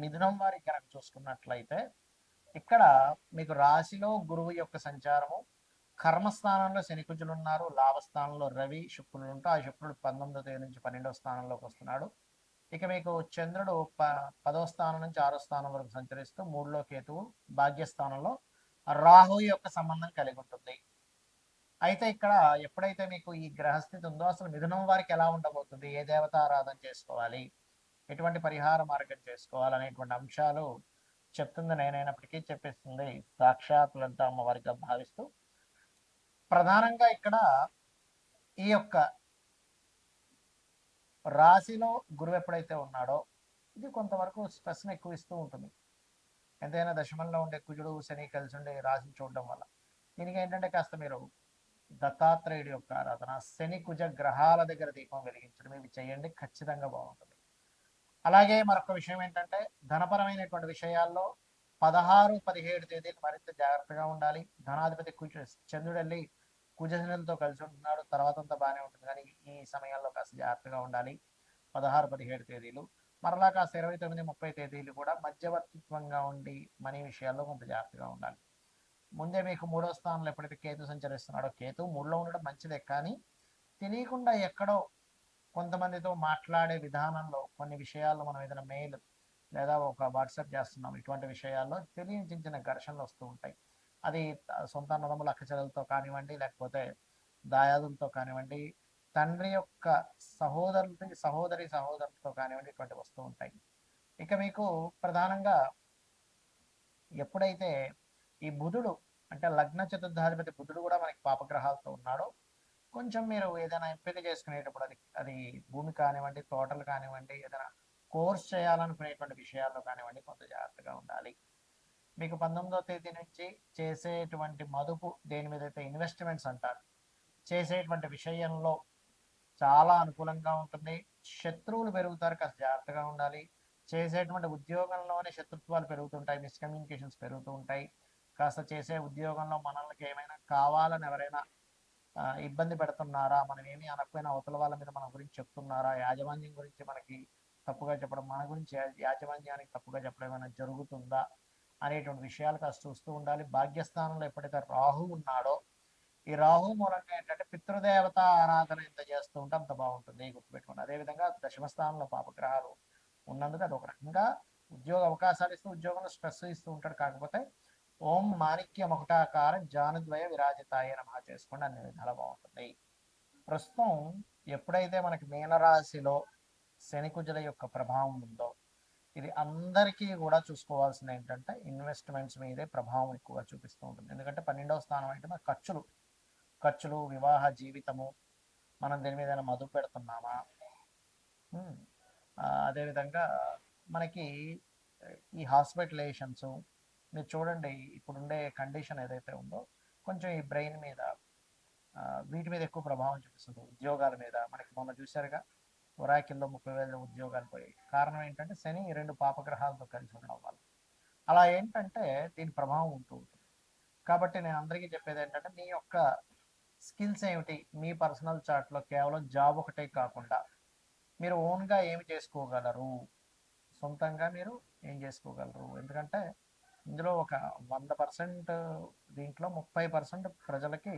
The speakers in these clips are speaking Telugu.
మిథునం వారికి కనుక చూసుకున్నట్లయితే ఇక్కడ మీకు రాశిలో గురువు యొక్క సంచారము, కర్మస్థానంలో శనికుజులు ఉన్నారు, లాభస్థానంలో రవి శుక్రుడు ఉంటూ ఆ శుక్రుడు 19వ తేదీ నుంచి 12వ స్థానంలోకి వస్తున్నాడు. ఇక మీకు చంద్రుడు 10వ స్థానం నుంచి 6వ స్థానం వరకు సంచరిస్తూ 3లో కేతువు భాగ్యస్థానంలో రాహు యొక్క సంబంధం కలిగి ఉంటుంది. అయితే ఇక్కడ ఎప్పుడైతే మీకు ఈ గ్రహస్థితి ఉందో అసలు మిథునం వారికి ఎలా ఉండబోతుంది, ఏ దేవత ఆరాధన చేసుకోవాలి, ఎటువంటి పరిహార మార్గం చేసుకోవాలి అనేటువంటి అంశాలు చెప్తుంది నేనైనప్పటికీ చెప్పిస్తుంది సాక్షాత్ లలిత అమ్మవారిగా భావిస్తూ, ప్రధానంగా ఇక్కడ ఈ యొక్క రాశిలో గురువు ఎప్పుడైతే ఉన్నాడో ఇది కొంతవరకు స్ట్రెస్ని ఎక్కువ ఇస్తూ ఉంటుంది. ఎంతైనా దశమంలో ఉండే కుజుడు శని కలిసి ఉండే రాశిని చూడడం వల్ల దీనికి ఏంటంటే కాస్త మీరు దత్తాత్రేయుడి యొక్క ఆరాధన, శని కుజ గ్రహాల దగ్గర దీపం వెలిగించడం ఇవి చేయండి, ఖచ్చితంగా బాగుంటుంది. అలాగే మరొక విషయం ఏంటంటే ధనపరమైనటువంటి విషయాల్లో 16, 17 తేదీలు మరింత జాగ్రత్తగా ఉండాలి. ధనాధిపతి చంద్రుడు వెళ్ళి కుజశనులతో కలిసి ఉంటున్నాడు, తర్వాత అంతా బాగానే ఉంటుంది, కానీ ఈ సమయాల్లో కాస్త జాగ్రత్తగా ఉండాలి. 16, 17 తేదీలు మరలా కాస్త 29, 30 తేదీలు కూడా మధ్యవర్తిత్వంగా ఉండి మనీ విషయాల్లో కొంత జాగ్రత్తగా ఉండాలి. ముందే మీకు 3వ స్థానంలో ఎప్పుడైతే కేతు సంచరిస్తున్నాడో, కేతు 3లో ఉండడం మంచిదే, కానీ తెలియకుండా ఎక్కడో కొంతమందితో మాట్లాడే విధానంలో కొన్ని విషయాల్లో మనం ఏదైనా మెయిల్ లేదా ఒక వాట్సాప్ చేస్తున్నాం, ఇటువంటి విషయాల్లో తెలియని చిన్న చిన్న ఘర్షణలు వస్తూ ఉంటాయి. అది సొంత అన్నదమ్ముల అక్కచెల్లెలతో కానివ్వండి, లేకపోతే దాయాదులతో కానివ్వండి, తండ్రి యొక్క సహోదరులతో కానివ్వండి, ఇటువంటి వస్తూ ఉంటాయి. ఇక మీకు ప్రధానంగా ఎప్పుడైతే ఈ బుధుడు అంటే లగ్న చతుర్థాధిపతి బుధుడు కూడా మనకి పాపగ్రహాలతో ఉన్నాడో, కొంచెం మీరు ఏదైనా ఎంపిక చేసుకునేటప్పుడు అది భూమి కానివ్వండి, తోటలు కానివ్వండి, ఏదైనా కోర్స్ చేయాలనుకునేటువంటి విషయాల్లో కానివ్వండి కొంత జాగ్రత్తగా ఉండాలి. మీకు 19వ తేదీ నుంచి చేసేటువంటి మదుపు, దేని మీద అయితే ఇన్వెస్ట్మెంట్స్ అంటారు, చేసేటువంటి విషయంలో చాలా అనుకూలంగా ఉంటుంది. శత్రువులు పెరుగుతారు, కాస్త జాగ్రత్తగా ఉండాలి. చేసేటువంటి ఉద్యోగంలోనే శత్రుత్వాలు పెరుగుతుంటాయి, మిస్కమ్యూనికేషన్స్ పెరుగుతూ ఉంటాయి. కాస్త చేసే ఉద్యోగంలో మనల్ని ఏమైనా కావాలని ఎవరైనా ఇబ్బంది పెడుతున్నారా, మనం ఏమీ అనకపోయినా అవతల వాళ్ళ మీద మన గురించి చెప్తున్నారా, యాజమాన్యం గురించి మనకి తప్పుగా చెప్పడం, మన గురించి యాజమాన్యానికి తప్పుగా చెప్పడం ఏమైనా జరుగుతుందా అనేటువంటి విషయాలు కాస్త చూస్తూ ఉండాలి. భాగ్యస్థానంలో ఎప్పుడైతే రాహు ఉన్నాడో, ఈ రాహు మూలంగా ఏంటంటే పితృదేవత ఆరాధన ఎంత చేస్తూ ఉంటే అంత బాగుంటుంది, గుర్తుపెట్టుకోండి. అదేవిధంగా దశమస్థానంలో పాపగ్రహాలు ఉన్నందుకు అది ఒక రకంగా ఉద్యోగ అవకాశాలు ఇస్తూ ఉద్యోగంలో స్ట్రెస్ ఇస్తూ ఉంటాడు. కాకపోతే ఓం మాణిక్య మకుటాకార జానుద్వయ విరాజితాయ నమః చేసుకోండి, అన్ని విధాలా బాగుంటుంది. ప్రస్తుతం ఎప్పుడైతే మనకి మీనరాశిలో శనికుజుల యొక్క ప్రభావం ఉందో, ఇది అందరికీ కూడా చూసుకోవాల్సింది ఏంటంటే ఇన్వెస్ట్మెంట్స్ మీదే ప్రభావం ఎక్కువగా చూపిస్తూ ఉంటుంది. ఎందుకంటే 12వ స్థానం అంటే మన ఖర్చులు, వివాహ జీవితము, మనం దేని మీద మదుపు పెడుతున్నామా, అదేవిధంగా మనకి ఈ హాస్పిటలైజేషన్స్, మీరు చూడండి ఇప్పుడుండే కండిషన్ ఏదైతే ఉందో కొంచెం ఈ బ్రెయిన్ మీద వీటి మీద ఎక్కువ ప్రభావం చూపిస్తుంది. ఉద్యోగాల మీద మనకి మొన్న చూశారుగా ఒరాకిల్లో 30,000 ఉద్యోగాలు పోయాయి. కారణం ఏంటంటే శని 2 పాపగ్రహాలతో కలిసి ఉండడం వల్ల. అలా ఏంటంటే దీని ప్రభావం ఉంటూ ఉంటుంది. కాబట్టి నేను అందరికీ చెప్పేది ఏంటంటే మీ యొక్క స్కిల్స్ ఏమిటి, మీ పర్సనల్ చార్ట్లో కేవలం జాబ్ ఒకటే కాకుండా మీరు ఓన్గా ఏమి చేసుకోగలరు, సొంతంగా మీరు ఏం చేసుకోగలరు. ఎందుకంటే ఇందులో ఒక 100% దీంట్లో 30% ప్రజలకి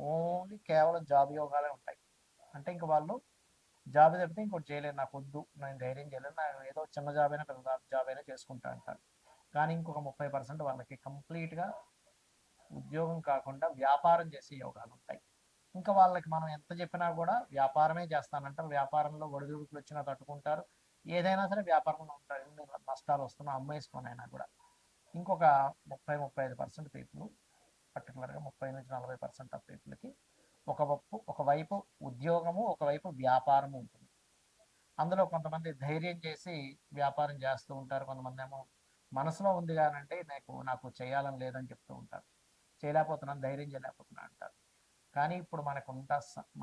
ఓన్లీ కేవలం జాబ్ యోగాలే ఉంటాయి. అంటే ఇంక వాళ్ళు జాబ్ తప్పితే ఇంకోటి చేయలేరు, నాకు వద్దు, నేను ధైర్యం చేయలేను, నాకు ఏదో చిన్న జాబ్ అయినా పెద్ద జాబ్ అయినా చేసుకుంటా అంటారు. కానీ ఇంకొక 30% వాళ్ళకి కంప్లీట్గా ఉద్యోగం కాకుండా వ్యాపారం చేసే యోగాలు ఉంటాయి. ఇంకా వాళ్ళకి మనం ఎంత చెప్పినా కూడా వ్యాపారమే చేస్తానంటారు. వ్యాపారంలో ఒడిదుడుకులు వచ్చినా తట్టుకుంటారు, ఏదైనా సరే వ్యాపారంలో ఉంటారు, నష్టాలు వస్తున్నా అమ్మేసుకోనైనా కూడా. ఇంకొక 30-35% పీపుల్, పర్టికులర్గా 30-40% ఆఫ్ పీపుల్కి ఒకవైపు ఉద్యోగము, ఒకవైపు వ్యాపారము ఉంటుంది. అందులో కొంతమంది ధైర్యం చేసి వ్యాపారం చేస్తూ ఉంటారు, కొంతమంది ఏమో మనసులో ఉంది కానంటే నాకు చేయాలని లేదని చెప్తూ ఉంటారు, చేయలేకపోతున్నాను, ధైర్యం చేయలేకపోతున్నా అంటారు. కానీ ఇప్పుడు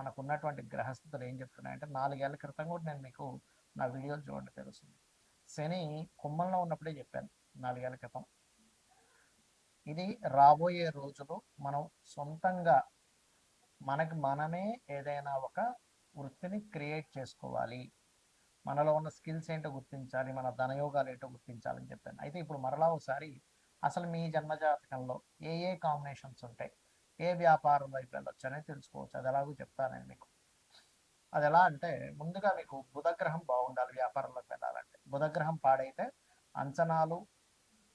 మనకున్నటువంటి గ్రహస్థితులు ఏం చెప్తున్నాయంటే 4 ఏళ్ల క్రితం కూడా నేను మీకు నా వీడియోలు చూడండి తెలుస్తుంది. శని కుంభంలో ఉన్నప్పుడే చెప్పాను 4 ఏళ్ల క్రితం. ఇది రాబోయే రోజులు మనం సొంతంగా మనమే ఏదైనా ఒక వృత్తిని క్రియేట్ చేసుకోవాలి, మనలో ఉన్న స్కిల్స్ ఏంటో గుర్తించాలి, మన ధనయోగాలు ఏంటో గుర్తించాలని చెప్పాను. అయితే ఇప్పుడు మరలా ఒకసారి అసలు మీ జన్మజాతకంలో ఏ ఏ కాంబినేషన్స్ ఉంటాయి, ఏ వ్యాపారం వైపు వెళ్ళొచ్చు అనేది తెలుసుకోవచ్చు. అది ఎలాగో చెప్తాను నేను మీకు. అది ఎలా అంటే ముందుగా మీకు బుధగ్రహం బాగుండాలి వ్యాపారంలోకి వెళ్ళాలంటే. బుధగ్రహం పాడైతే అంచనాలు,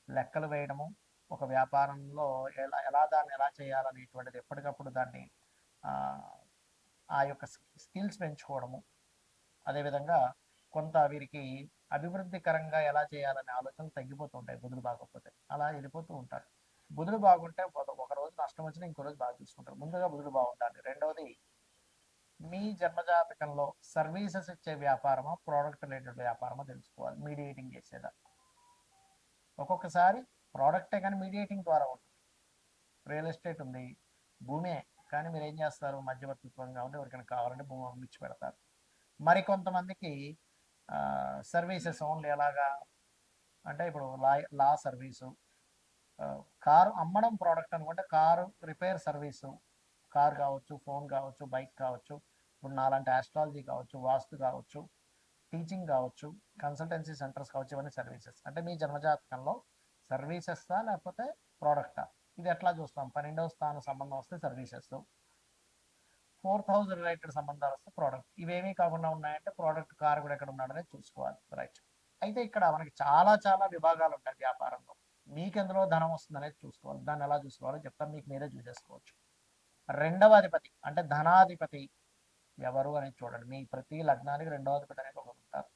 లెక్కలు వేయడము, ఒక వ్యాపారంలో దాన్ని ఎలా చేయాలనేటువంటిది ఎప్పటికప్పుడు దాన్ని ఆ, ఆ యొక్క స్కిల్స్ పెంచుకోవడము, అదేవిధంగా కొంత వీరికి అభివృద్ధికరంగా ఎలా చేయాలనే ఆలోచనలు తగ్గిపోతూ ఉంటాయి బుధుడు బాగోకపోతే. అలా వెళ్ళిపోతూ ఉంటారు. బుధుడు బాగుంటే ఒక రోజు నష్టం వచ్చినా ఇంకో రోజు బాగా చూసుకుంటారు. ముందుగా బుధుడు బాగుండాలి. రెండవది, మీ జన్మజాతకంలో సర్వీసెస్ ఇచ్చే వ్యాపారమా, ప్రోడక్ట్ రిలేటెడ్ వ్యాపారమా తెలుసుకోవాలి. మీడియేటింగ్ చేసేదా. ఒక్కొక్కసారి ప్రోడక్టే కానీ మీడియేటింగ్ ద్వారా ఉంటుంది. రియల్ ఎస్టేట్ ఉంది, భూమే, కానీ మీరు ఏం చేస్తారు, మధ్యవర్తిత్వంగా ఉండి ఎవరికైనా కావాలంటే భూమి అమ్మించి పెడతారు. మరికొంతమందికి సర్వీసెస్ ఓన్లీ ఎలాగా అంటే ఇప్పుడు లా సర్వీసు, కారు అమ్మడం ప్రోడక్ట్ అనుకుంటే కారు రిపేర్ సర్వీసు, కార్ కావచ్చు, ఫోన్ కావచ్చు, బైక్ కావచ్చు, ఇప్పుడు నాలాంటి ఆస్ట్రాలజీ కావచ్చు, వాస్తు కావచ్చు, టీచింగ్ కావచ్చు, కన్సల్టెన్సీ సెంటర్స్ కావచ్చు, ఇవన్నీ సర్వీసెస్. అంటే మీ జన్మజాతకంలో సర్వీసెస్తా లేకపోతే ప్రోడక్టా, ఇది ఎట్లా చూస్తాం. 12వ స్థానం సంబంధం వస్తే సర్వీసెస్, 4th హౌస్ రిలేటెడ్ సంబంధాలు వస్తే ప్రోడక్ట్. ఇవేమీ కాకుండా ఉన్నాయంటే ప్రోడక్ట్ కార్ కూడా ఎక్కడ ఉన్నాడనేది చూసుకోవాలి. రైట్. అయితే ఇక్కడ మనకి చాలా చాలా విభాగాలు ఉంటాయి వ్యాపారంలో. మీకు ఎందులో ధనం వస్తుంది అనేది చూసుకోవాలి. దాన్ని ఎలా చూసుకోవాలో చెప్తాను, మీకు మీరే చూసేసుకోవచ్చు. రెండవ అధిపతి అంటే ధనాధిపతి ఎవరు అనేది చూడండి. మీ ప్రతి లగ్నానికి రెండవ అధిపతి అనేది ఒకరు ఉంటారు.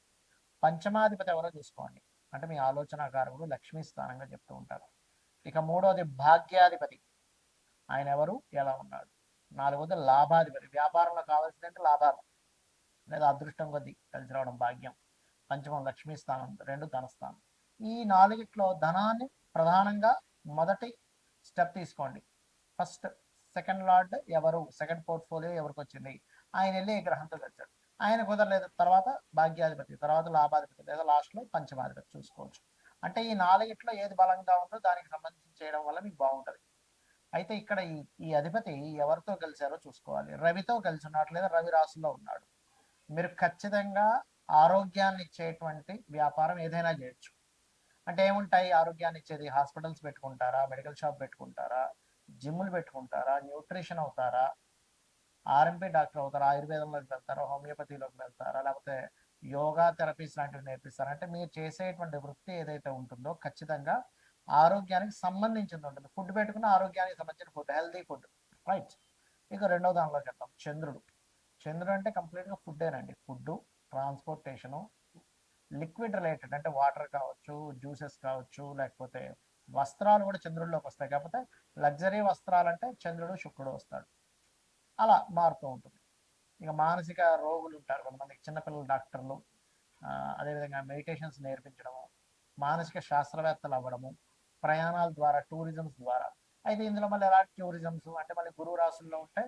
పంచమాధిపతి ఎవరో చూసుకోండి, అంటే మీ ఆలోచనాకారకుడు, లక్ష్మీ స్థానంగా చెప్తూ ఉంటారు. ఇక మూడవది భాగ్యాధిపతి, ఆయన ఎవరు, ఎలా ఉన్నాడు. నాలుగవది లాభాధిపతి, వ్యాపారంలో కావాల్సిందంటే లాభాలు లేదా అదృష్టం కొద్దీ కలిసి రావడం, భాగ్యం. పంచమం లక్ష్మీ స్థానం, రెండు ధనస్థానం. ఈ నాలుగిట్లో ధనాన్ని ప్రధానంగా మొదటి స్టెప్ తీసుకోండి. ఫస్ట్ సెకండ్ లార్డ్ ఎవరు, సెకండ్ పోర్ట్ఫోలియో ఎవరికి వచ్చింది, ఆయన వెళ్ళి ఏ గ్రహంతో కలిసాడు, ఆయన కుదరలేదు తర్వాత భాగ్యాధిపతి, తర్వాత లాభాధిపతి, లేదా లాస్ట్లో పంచమాధిపతి చూసుకోవచ్చు. అంటే ఈ నాలుగిట్లో ఏది బలంగా ఉందో దానికి సంబంధించి చేయడం వల్ల మీకు బాగుంటుంది. అయితే ఇక్కడ ఈ అధిపతి ఎవరితో కలిశారో చూసుకోవాలి. రవితో కలిసి ఉన్నాడు లేదా రవి రాశిలో ఉన్నాడు. మీరు ఖచ్చితంగా ఆరోగ్యాన్ని ఇచ్చేటువంటి వ్యాపారం ఏదైనా చేయొచ్చు. అంటే ఏముంటాయి ఆరోగ్యాన్ని ఇచ్చేది, హాస్పిటల్స్ పెట్టుకుంటారా, మెడికల్ షాప్ పెట్టుకుంటారా, జిమ్లు పెట్టుకుంటారా, న్యూట్రిషన్ అవుతారా, ఆర్ఎంపీ డాక్టర్ అవుతారా, ఆయుర్వేదంలోకి వెళ్తారా, హోమియోపతిలోకి వెళ్తారా, లేకపోతే యోగా థెరపీస్ లాంటివి నేర్పిస్తారా. అంటే మీరు చేసేటువంటి వృత్తి ఏదైతే ఉంటుందో ఖచ్చితంగా ఆరోగ్యానికి సంబంధించింది ఉంటుంది. ఫుడ్ పెట్టుకున్న ఆరోగ్యానికి సంబంధించిన ఫుడ్, హెల్తీ ఫుడ్. రైట్. ఇక రెండో దానిలోకి వెళ్తాం, చంద్రుడు. చంద్రుడు అంటే కంప్లీట్గా ఫుడ్డేనండి. ఫుడ్, ట్రాన్స్పోర్టేషను, లిక్విడ్ రిలేటెడ్ అంటే వాటర్ కావచ్చు, జ్యూసెస్ కావచ్చు, లేకపోతే వస్త్రాలు కూడా చంద్రుడిలోకి వస్తాయి. కాకపోతే లగ్జరీ వస్త్రాలంటే చంద్రుడు శుక్రుడు వస్తాడు. అలా మారుతూ ఉంటుంది. ఇక మానసిక రోగులు ఉంటారు కొంతమందికి, చిన్నపిల్లల డాక్టర్లు, అదేవిధంగా మెడిటేషన్స్ నేర్పించడము, మానసిక శాస్త్రవేత్తలు అవ్వడము, ప్రయాణాల ద్వారా, టూరిజమ్స్ ద్వారా. అయితే ఇందులో మళ్ళీ ఎలాంటి టూరిజమ్స్ అంటే మళ్ళీ గురువు రాశుల్లో ఉంటే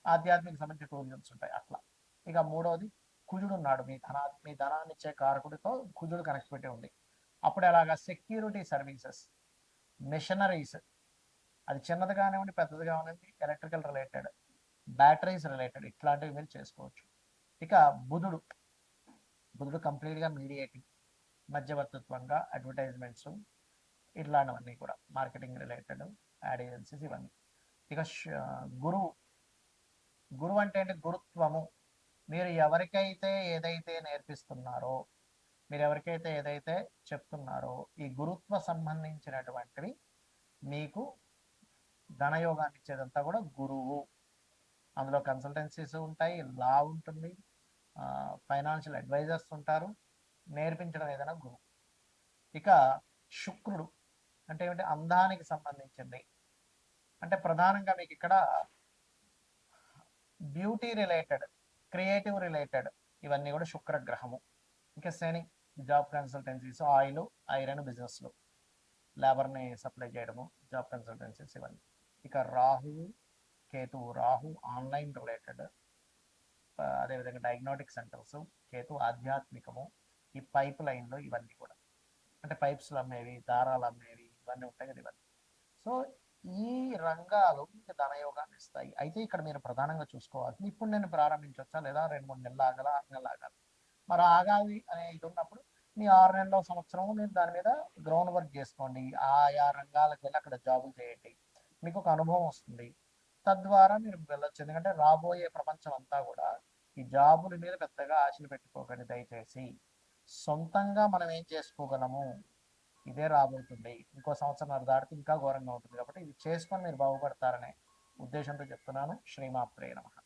ఆధ్యాత్మిక సంబంధించిన టూరిజమ్స్ ఉంటాయి అట్లా. ఇక మూడవది కుజుడు ఉన్నాడు, మీ ధనాన్ని ఇచ్చే కారకుడితో కుజుడు కనెక్ట్ పెట్టి ఉంది. అప్పుడు ఎలాగా సెక్యూరిటీ సర్వీసెస్, మెషినరీస్, అది చిన్నది కానివ్వండి పెద్దది కానివ్వండి, ఎలక్ట్రికల్ రిలేటెడ్, బ్యాటరీస్ రిలేటెడ్, ఇట్లాంటివి మీరు చేసుకోవచ్చు. ఇక బుధుడు కంప్లీట్గా మీడియేటింగ్, మధ్యవర్తిత్వంగా అడ్వర్టైజ్మెంట్స్, ఇట్లాంటివన్నీ కూడా మార్కెటింగ్ రిలేటెడ్, యాడ్ ఏజెన్సీస్, ఇవన్నీ. ఇక గురువు గురువు అంటే ఏంటి, గురుత్వము. మీరు ఎవరికైతే ఏదైతే నేర్పిస్తున్నారో, మీరు ఎవరికైతే ఏదైతే చెప్తున్నారో, ఈ గురుత్వ సంబంధించినటువంటివి మీకు ధనయోగాన్ని ఇచ్చేదంతా కూడా గురువు. అందులో కన్సల్టెన్సీస్ ఉంటాయి, లా ఉంటుంది, ఫైనాన్షియల్ అడ్వైజర్స్ ఉంటారు, నేర్పించడం ఏదైనా గురువు. ఇక శుక్రుడు అంటే ఏమిటి, అందానికి సంబంధించింది. అంటే ప్రధానంగా మీకు ఇక్కడ బ్యూటీ రిలేటెడ్, క్రియేటివ్ రిలేటెడ్, ఇవన్నీ కూడా శుక్రగ్రహము. ఇంకా శని, జాబ్ కన్సల్టెన్సీస్, ఆయిల్, ఐరన్ బిజినెస్లు, లేబర్ని సప్లై చేయడము, జాబ్ కన్సల్టెన్సీస్, ఇవన్నీ. ఇక రాహు ఆన్లైన్ రిలేటెడ్, అదేవిధంగా డయాగ్నోటిక్ సెంటర్స్, కేతు ఆధ్యాత్మికము, ఈ పైప్ లైన్లు, ఇవన్నీ కూడా అంటే పైప్స్లు అమ్మేవి, దారాలు అమ్మేవి, ఇవన్నీ ఉంటాయి కదా, ఇవన్నీ. సో ఈ రంగాలు మీకు ధనయోగాన్ని ఇస్తాయి. అయితే ఇక్కడ మీరు ప్రధానంగా చూసుకోవాల్సింది, ఇప్పుడు నేను ప్రారంభించవచ్చా లేదా 2-3 నెలలు ఆగాల, 6 నెలలు ఆగాలి. మరి ఆగాలి అనే ఇది ఉన్నప్పుడు మీ 6 నెలలో, సంవత్సరం మీరు దాని మీద గ్రౌండ్ వర్క్ చేసుకోండి. ఆయా రంగాలకు వెళ్ళి అక్కడ జాబులు చేయండి. మీకు ఒక అనుభవం వస్తుంది. తద్వారా మీరు వెళ్ళొచ్చు. ఎందుకంటే రాబోయే ప్రపంచం అంతా కూడా ఈ జాబుల మీద పెద్దగా ఆశలు పెట్టుకోకండి దయచేసి. సొంతంగా మనం ఏం చేసుకోగలము ఇదే రాబోతుంది. ఇంకో సంవత్సరం దాటితే ఇంకా ఘోరంగా ఉంటుంది. కాబట్టి ఇది చేసుకొని మీరు బాగుపడతారనే ఉద్దేశంతో చెప్తున్నాను. శ్రీమాత్రే నమః.